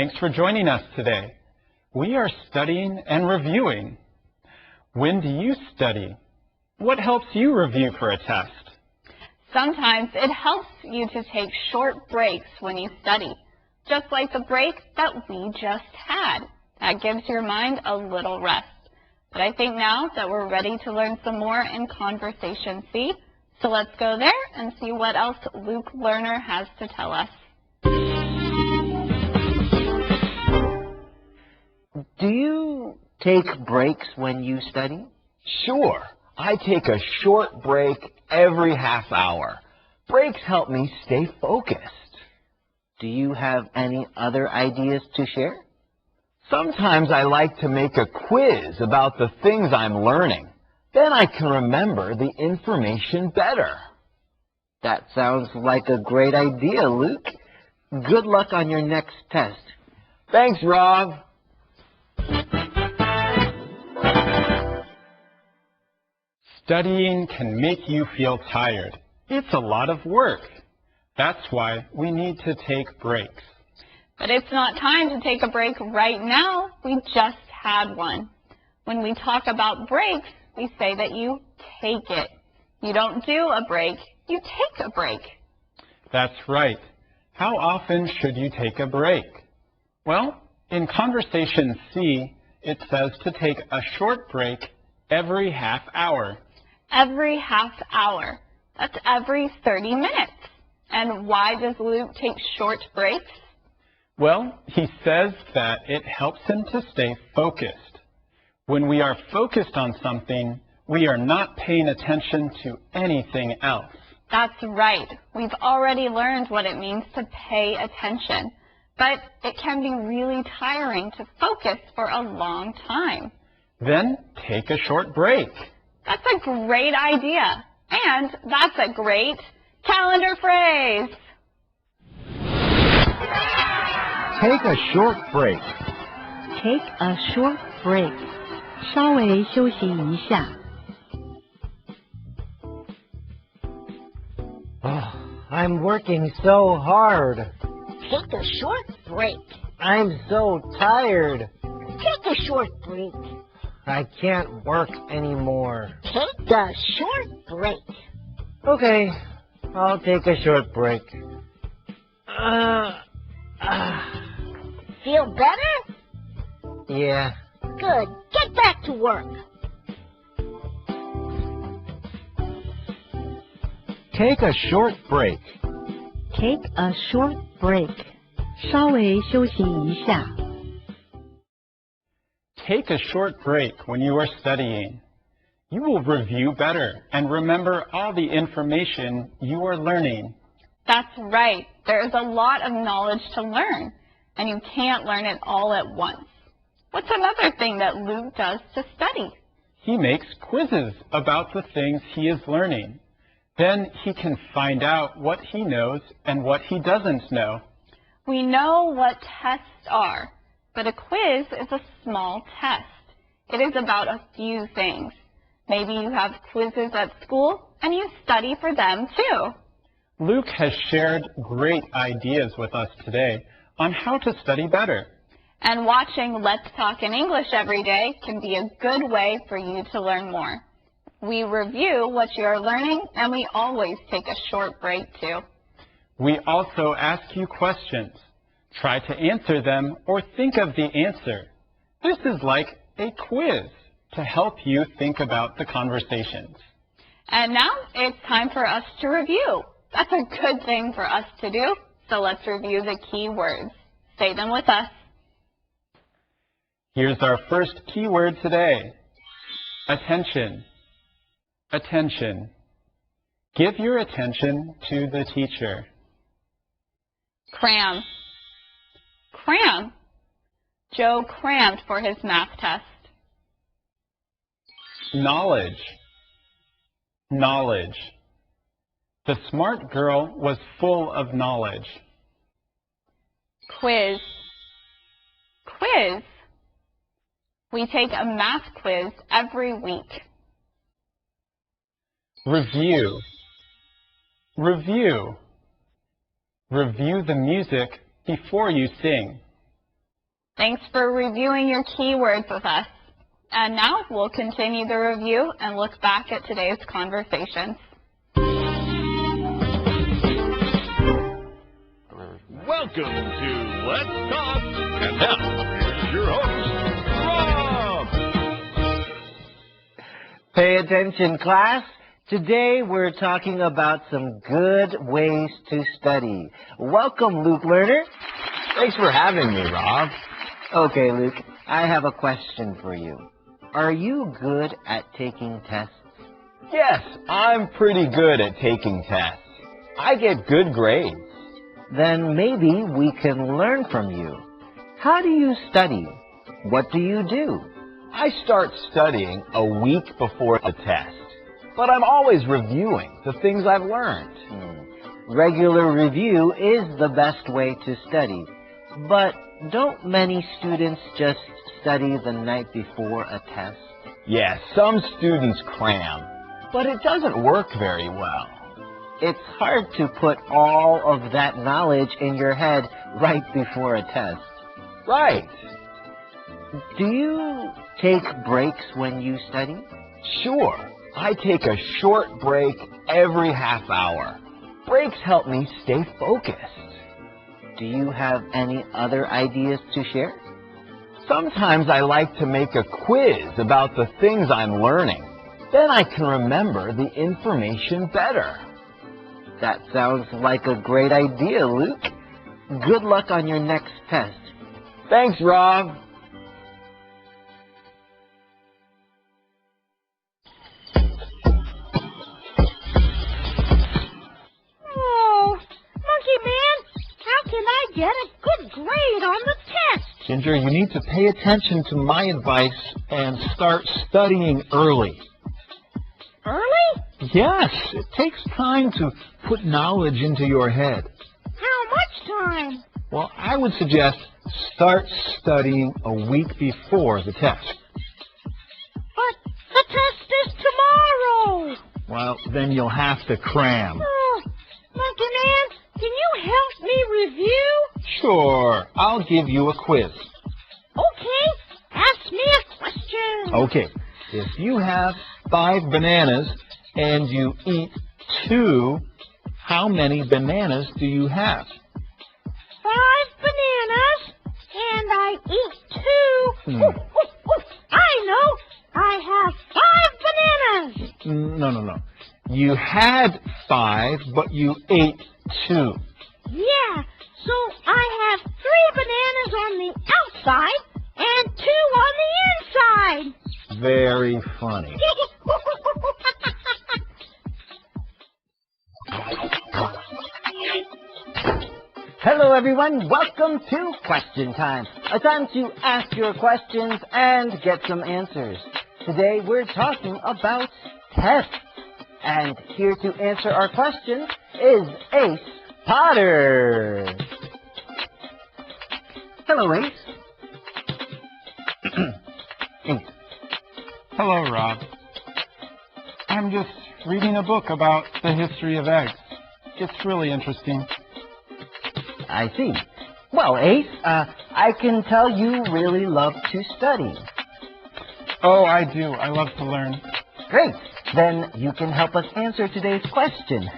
Thanks for joining us today. We are studying and reviewing. When do you study? What helps you review for a test? Sometimes it helps you to take short breaks when you study, just like the break that we just had. That gives your mind a little rest. But I think now that we're ready to learn some more in Conversation C, so let's go there and see what else Luke Lerner has to tell us. Do you take breaks when you study? Sure. I take a short break every half hour. Breaks help me stay focused. Do you have any other ideas to share? Sometimes I like to make a quiz about the things I'm learning. Then I can remember the information better. That sounds like a great idea, Luke. Good luck on your next test. Thanks, Rob. Studying can make you feel tired. It's a lot of work. That's why we need to take breaks. But it's not time to take a break right now. We just had one. When we talk about breaks, we say that you take it. You don't do a break, you take a break. That's right. How often should you take a break? Well, in Conversation C, it says to take a short break every half hour. Every half hour. That's every 30 minutes. And why does Luke take short breaks? Well, he says that it helps him to stay focused. When we are focused on something, we are not paying attention to anything else. That's right. We've already learned what it means to pay attention. But it can be really tiring to focus for a long time. Then take a short break. That's a great idea. And that's a great calendar phrase. Take a short break. Take a short break. 稍微休息一下。Oh, I'm working so hard. Take a short break. I'm so tired. Take a short break. I can't work anymore. Take a short break. Okay, I'll take a short break. Feel better? Yeah. Good. Get back to work. Take a short break. Take a short break. 稍微休息一下。Take a short break when you are studying. You will review better and remember all the information you are learning. That's right. There's a lot of knowledge to learn, and you can't learn it all at once. What's another thing that Luke does to study? He makes quizzes about the things he is learning. Then he can find out what he knows and what he doesn't know. We know what tests are, but a quiz is a small test. It is about a few things. Maybe you have quizzes at school and you study for them too. Luke has shared great ideas with us today on how to study better. And watching Let's Talk in English every day can be a good way for you to learn more. We review what you are learning, and we always take a short break too. We also ask you questions. Try to answer them or think of the answer. This is like a quiz to help you think about the conversations. And now it's time for us to review. That's a good thing for us to do, so let's review the key words. Say them with us. Here's our first key word today. Attention. Attention. Give your attention to the teacher. Cram. Cram. Joe crammed for his math test. Knowledge. Knowledge. The smart girl was full of knowledge. Quiz. Quiz. We take a math quiz every week. Review. Review. Review the music before you sing. Thanks for reviewing your keywords with us. And now we'll continue the review and look back at today's conversations. Welcome to Let's Talk. And now, here's your host, Rob. Pay attention, class. Today we're talking about some good ways to study. Welcome, Luke Lerner. Thanks for having me, Rob. Okay, Luke, I have a question for you. Are you good at taking tests? Yes, I'm pretty good at taking tests. I get good grades. Then maybe we can learn from you. How do you study? What do you do? I start studying a week before the test, but I'm always reviewing the things I've learned. Regular review is the best way to study, but don't many students just study the night before a test? Yes, some students cram, but it doesn't work very well. It's hard to put all of that knowledge in your head right before a test. Right. Do you take breaks when you study? Sure. I take a short break every half hour. Breaks help me stay focused. Do you have any other ideas to share? Sometimes I like to make a quiz about the things I'm learning. Then I can remember the information better. That sounds like a great idea, Luke. Good luck on your next test. Thanks, Rob. Oh, Monkey Man, how can I get a good grade on the test? Ginger, you need to pay attention to my advice and start studying early. Early? Yes, it takes time to put knowledge into your head. How much time? Well, I would suggest start studying a week before the test. But the test is tomorrow. Well, then you'll have to cram. Oh, Monkey Man, can you help me review? Sure, I'll give you a quiz. Okay, ask me a question. Okay, if you have 5 bananas and you eat 2, how many bananas do you have? 5 bananas, and I eat 2. Ooh, ooh, ooh, I know, I have 5 bananas. No. You had 5, but you ate 2. Yeah, so I have 3 bananas on the outside and 2 on the inside. Very funny. Hello, everyone. Welcome to Question Time, a time to ask your questions and get some answers. Today, we're talking about tests. And here to answer our questions is Ace Potter. Hello, Ace. Ace. Hello, Rob. I'm just reading a book about the history of eggs. It's really interesting. I see. Well, Ace, I can tell you really love to study. Oh, I do. I love to learn. Great. Then you can help us answer today's question.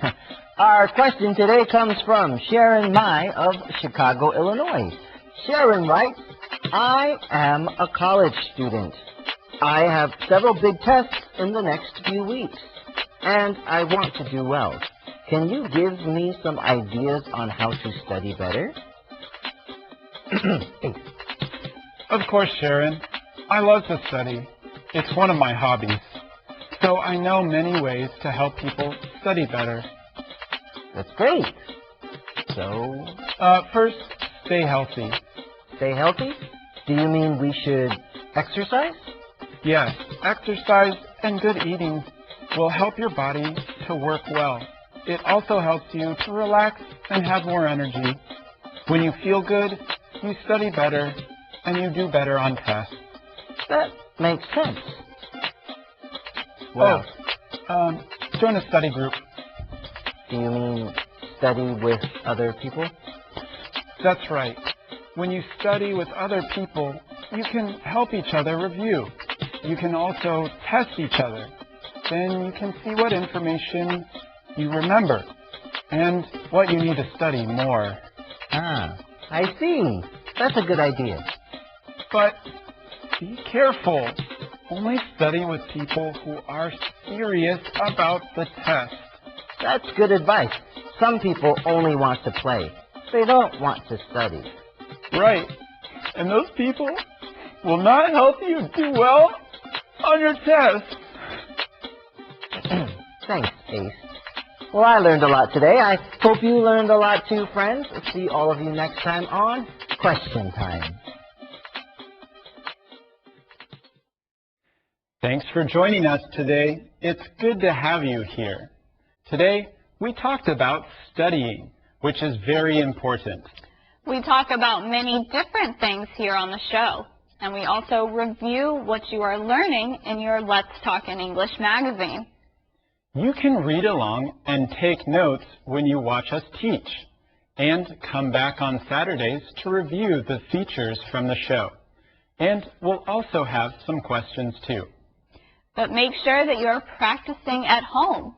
Our question today comes from Sharon Mai of Chicago, Illinois. Sharon writes, I am a college student. I have several big tests in the next few weeks, and I want to do well. Can you give me some ideas on how to study better? Of course, Sharon. I love to study. It's one of my hobbies. So I know many ways to help people study better. That's great. So, First, stay healthy. stay healthy? Do you mean we should exercise? Yes, exercise and good eating will help your body to work well. It also helps you to relax and have more energy. When you feel good, you study better, and you do better on tests. That makes sense. Well, join a study group. Do you mean study with other people? That's right. When you study with other people, you can help each other review. You can also test each other. Then you can see what information you remember and what you need to study more. Ah, I see. That's a good idea. But be careful. Only study with people who are serious about the test. That's good advice. Some people only want to play. They don't want to study. Right. And those people will not help you do well on your test. Thanks, Ace. Well, I learned a lot today. I hope you learned a lot too, friends. See all of you next time on Question Time. Thanks for joining us today. It's good to have you here. Today, we talked about studying, which is very important. We talk about many different things here on the show, and we also review what you are learning in your Let's Talk in English magazine. You can read along and take notes when you watch us teach, and come back on Saturdays to review the features from the show. And we'll also have some questions too. But make sure that you're practicing at home.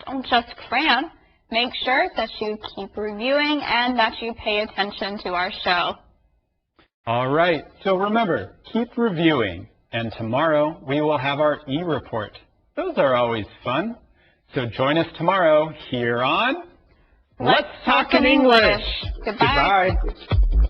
Don't just cram. Make sure that you keep reviewing and that you pay attention to our show. All right, so remember, keep reviewing. And tomorrow we will have our e-report. Those are always fun. So join us tomorrow here on Let's Talk in English. Goodbye. Goodbye.